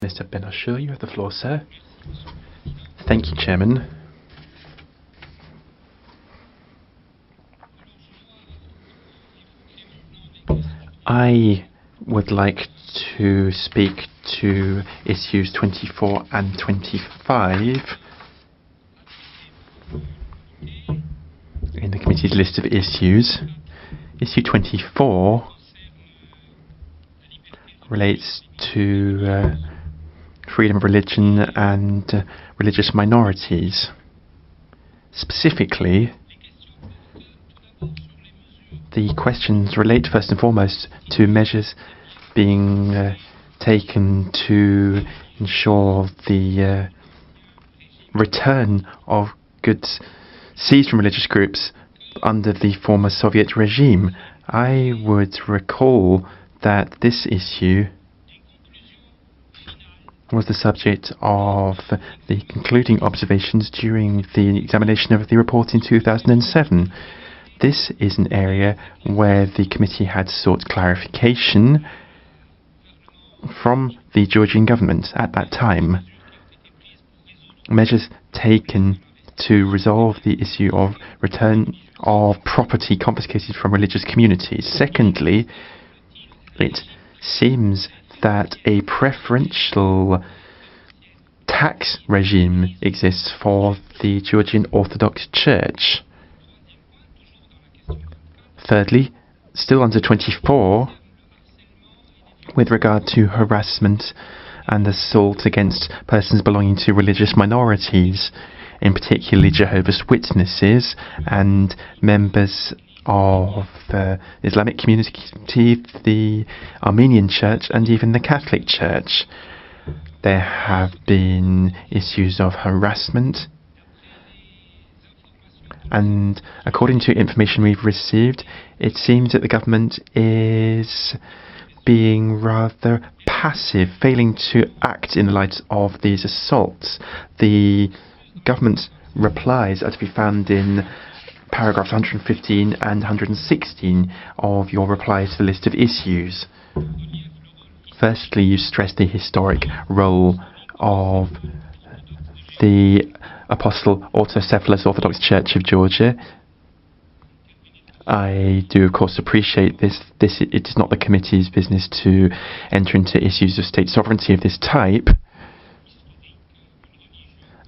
Mr. Achour, you have the floor, sir. Thank you, Chairman. I would like to speak to issues 24 and 25 in the committee's list of issues. Issue 24 relates to freedom of religion and religious minorities. Specifically, the questions relate first and foremost to measures being taken to ensure the return of goods seized from religious groups under the former Soviet regime. I would recall that this issue was the subject of the concluding observations during the examination of the report in 2007. This is an area where the committee had sought clarification from the Georgian government at that time. Measures taken to resolve the issue of return of property confiscated from religious communities. Secondly, it seems that a preferential tax regime exists for the Georgian Orthodox Church. Thirdly, still under 24, with regard to harassment and assault against persons belonging to religious minorities, in particular Jehovah's Witnesses and members of the Islamic community, the Armenian Church, and even the Catholic Church. There have been issues of harassment, and according to information we've received, it seems that the government is being rather passive, failing to act in the light of these assaults. The government's replies are to be found in paragraphs 115 and 116 of your replies to the list of issues. Firstly, you stress the historic role of the Apostle Autocephalous Orthodox Church of Georgia. I do, of course, appreciate this. It is not the committee's business to enter into issues of state sovereignty of this type,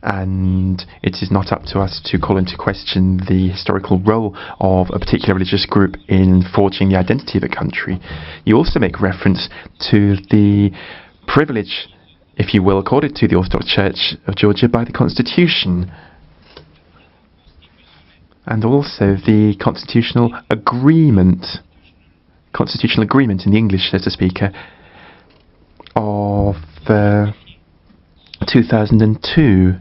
and it is not up to us to call into question the historical role of a particular religious group in forging the identity of a country. You also make reference to the privilege, if you will, accorded to the Orthodox Church of Georgia by the Constitution, and also the constitutional agreement in the English, so to speak, of 2002,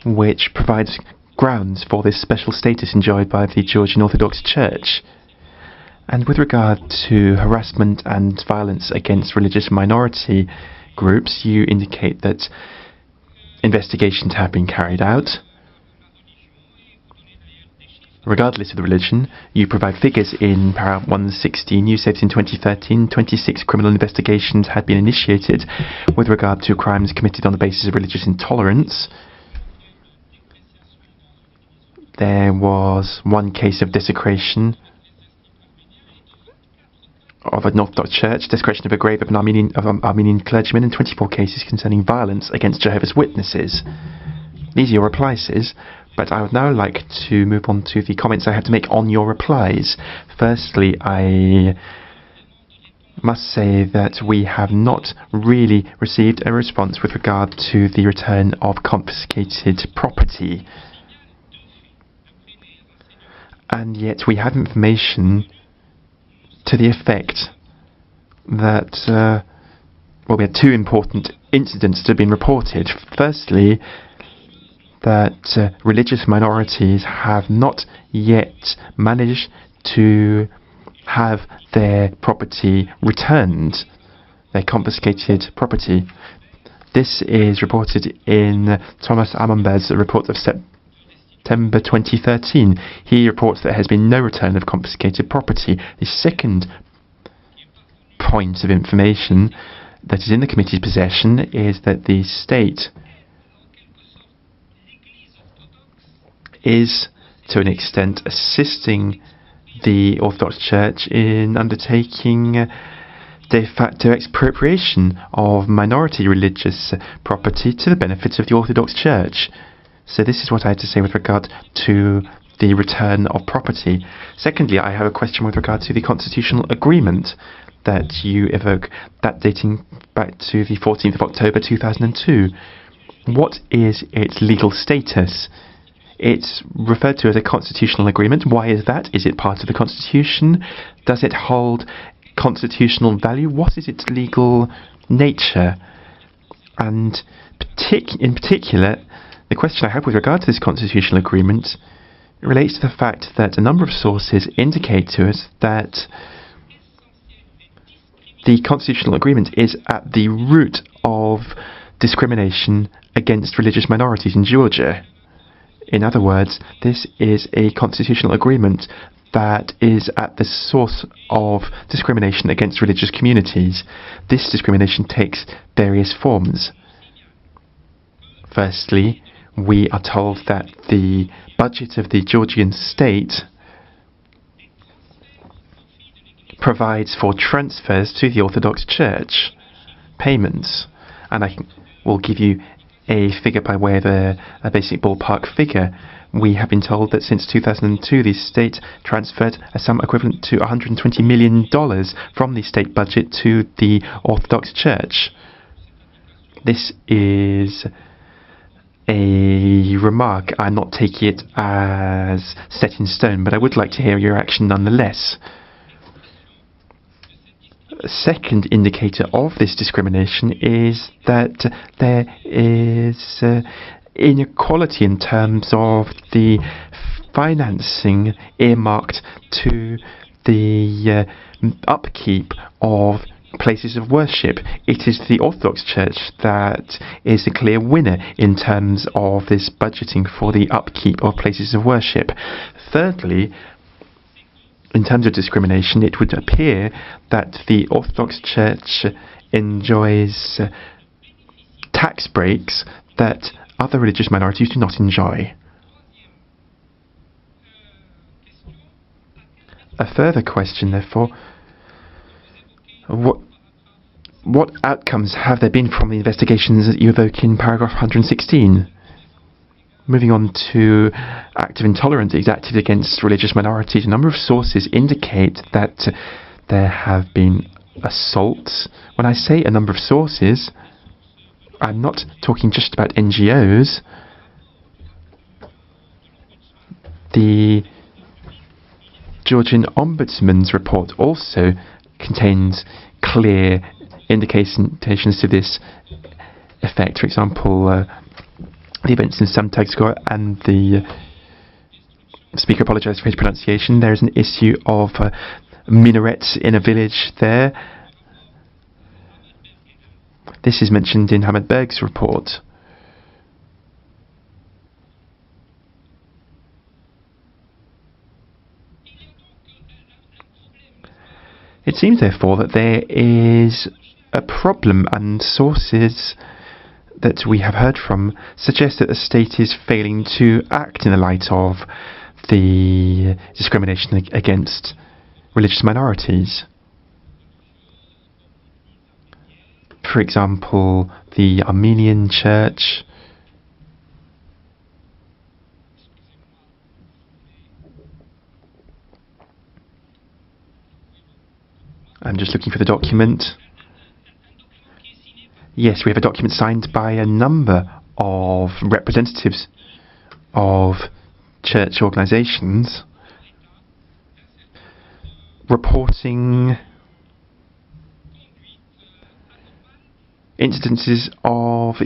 which provides grounds for this special status enjoyed by the Georgian Orthodox Church. And with regard to harassment and violence against religious minority groups, you indicate that investigations have been carried out. Regardless of the religion, you provide figures in paragraph 116. You said in 2013, 26 criminal investigations had been initiated with regard to crimes committed on the basis of religious intolerance. There was one case of desecration of an Orthodox church, desecration of a grave of an Armenian clergyman, and 24 cases concerning violence against Jehovah's Witnesses. These are your replies, but I would now like to move on to the comments I have to make on your replies. Firstly, I must say that we have not really received a response with regard to the return of confiscated property. And yet we have information to the effect that, we had two important incidents that have been reported. Firstly, that religious minorities have not yet managed to have their property returned, their confiscated property. This is reported in Thomas Amamber's report of September 2013. He reports that there has been no return of confiscated property. The second point of information that is in the committee's possession is that the state is, to an extent, assisting the Orthodox Church in undertaking de facto expropriation of minority religious property to the benefit of the Orthodox Church. So this is what I had to say with regard to the return of property. Secondly, I have a question with regard to the constitutional agreement that you evoke, that dating back to the 14th of October 2002. What is its legal status? It's referred to as a constitutional agreement. Why is that? Is it part of the Constitution? Does it hold constitutional value? What is its legal nature? And in particular, the question I have with regard to this constitutional agreement relates to the fact that a number of sources indicate to us that the constitutional agreement is at the root of discrimination against religious minorities in Georgia. In other words, this is a constitutional agreement that is at the source of discrimination against religious communities. This discrimination takes various forms. Firstly, we are told that the budget of the Georgian state provides for transfers to the Orthodox Church, payments, and I will give you a figure by way of a basic ballpark figure. We have been told that since 2002 the state transferred a sum equivalent to $120 million from the state budget to the Orthodox Church. This is a remark. I'm not taking it as set in stone, but I would like to hear your reaction nonetheless. A second indicator of this discrimination is that there is inequality in terms of the financing earmarked to the upkeep of places of worship. It is the Orthodox Church that is the clear winner in terms of this budgeting for the upkeep of places of worship. Thirdly, in terms of discrimination, it would appear that the Orthodox Church enjoys tax breaks that other religious minorities do not enjoy. A further question, therefore, what outcomes have there been from the investigations that you evoke in paragraph 116? Moving on to acts of intolerance exacted against religious minorities, a number of sources indicate that there have been assaults. When I say a number of sources, I'm not talking just about NGOs. The Georgian Ombudsman's report also contains clear indications to this effect. For example, the events in Samtagskor, and the speaker apologised for his pronunciation. There is an issue of minarets in a village there. This is mentioned in Hamad Berg's report. It seems, therefore, that there is a problem, and sources that we have heard from suggest that the state is failing to act in the light of the discrimination against religious minorities. For example, the Armenian Church, I'm just looking for the document. Yes, we have a document signed by a number of representatives of church organisations reporting incidences of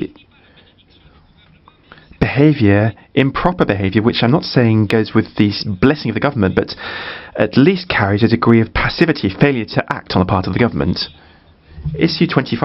behaviour, improper behaviour, which I'm not saying goes with the blessing of the government, but at least carries a degree of passivity, failure to act on the part of the government. Issue 25